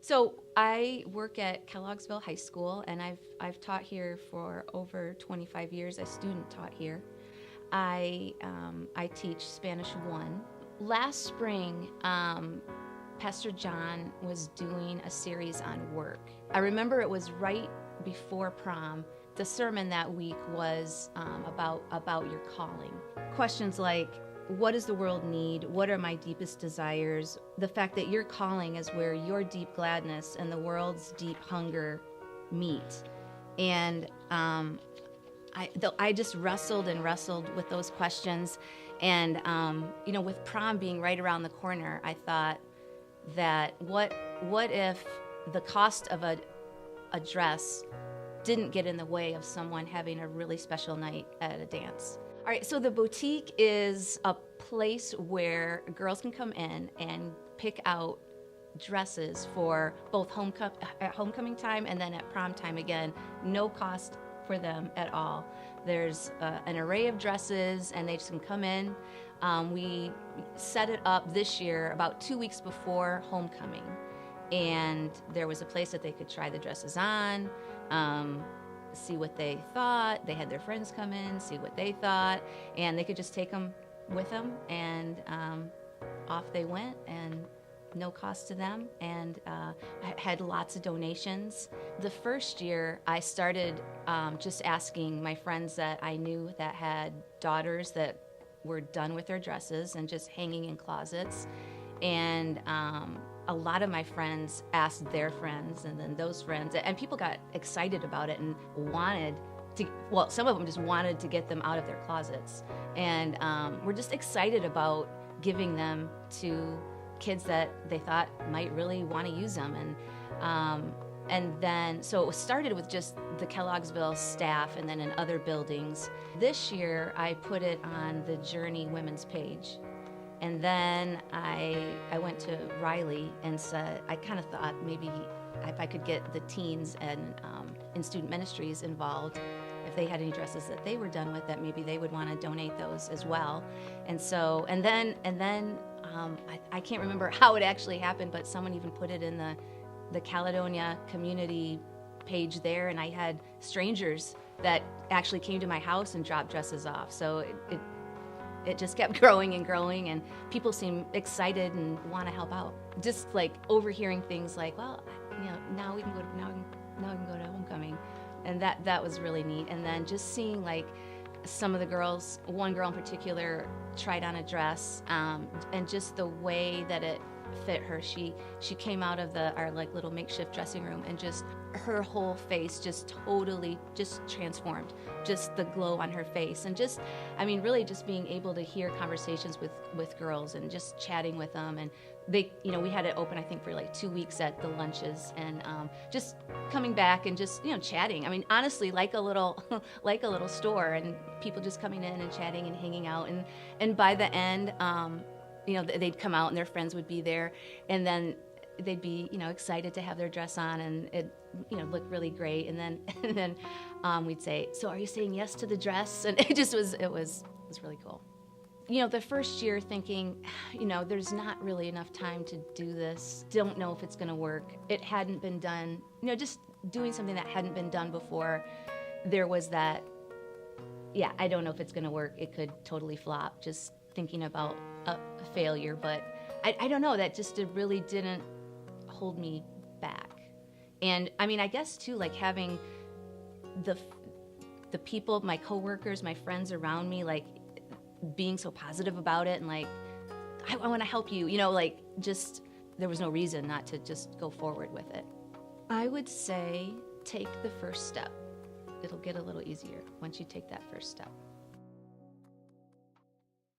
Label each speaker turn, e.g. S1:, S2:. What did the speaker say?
S1: So I work at Kellogg'sville High School, and I've taught here for over 25 years. I student taught here. I teach Spanish 1. Last spring, Pastor John was doing a series on work. I remember it was right before prom. The sermon that week was about your calling. Questions like, what does the world need? What are my deepest desires? The fact that your calling is where your deep gladness and the world's deep hunger meet. And I just wrestled and wrestled with those questions. And, with prom being right around the corner, I thought that what if the cost of a dress didn't get in the way of someone having a really special night at a dance? All right, so the boutique is a place where girls can come in and pick out dresses for both at homecoming time and then at prom time. Again, no cost for them at all. There's an array of dresses, and they just can come in. We set it up this year about 2 weeks before homecoming, and there was a place that they could try the dresses on, see what they thought. They had their friends come in, see what they thought, and they could just take them with them, and off they went, and no cost to them, and I had lots of donations. The first year, I started just asking my friends that I knew that had daughters that were done with their dresses and just hanging in closets, and a lot of my friends asked their friends, and then those friends, and people got excited about it and wanted to, well, some of them just wanted to get them out of their closets, and we're just excited about giving them to kids that they thought might really want to use them. And then, so it started with just the Kellogg'sville staff and then in other buildings. This year, I put it on the Journey Women's page. And then I went to Riley and said, I kind of thought maybe if I could get the teens and in student ministries involved, if they had any dresses that they were done with, that maybe they would want to donate those as well. And so, and then I can't remember how it actually happened, but someone even put it in the Caledonia community page there, and I had strangers that actually came to my house and dropped dresses off. So it just kept growing and growing, and people seem excited and want to help out. Just like overhearing things like, well, now we can go to homecoming, and that was really neat. And then just seeing like some of the girls, one girl in particular tried on a dress, and just the way that it fit her. She came out of our like little makeshift dressing room, and just her whole face just totally just transformed. Just the glow on her face, and just, I mean, really just being able to hear conversations with girls and just chatting with them. And they, we had it open, I think, for like 2 weeks at the lunches, and just coming back and just, chatting. I mean, honestly, like a little store, and people just coming in and chatting and hanging out. And by the end, they'd come out and their friends would be there, and then they'd be, excited to have their dress on, and it, looked really great. And then we'd say, so are you saying yes to the dress? And it was really cool. The first year thinking, there's not really enough time to do this. Don't know if it's going to work. It hadn't been done, just doing something that hadn't been done before. There was that, I don't know if it's going to work. It could totally flop, just thinking about a failure. But I don't know, that just really didn't hold me back. And I mean, I guess too, like having the people, my coworkers, my friends around me, like being so positive about it, and like, I want to help you, like just, there was no reason not to just go forward with it. I would say take the first step. It'll get a little easier once you take that first step.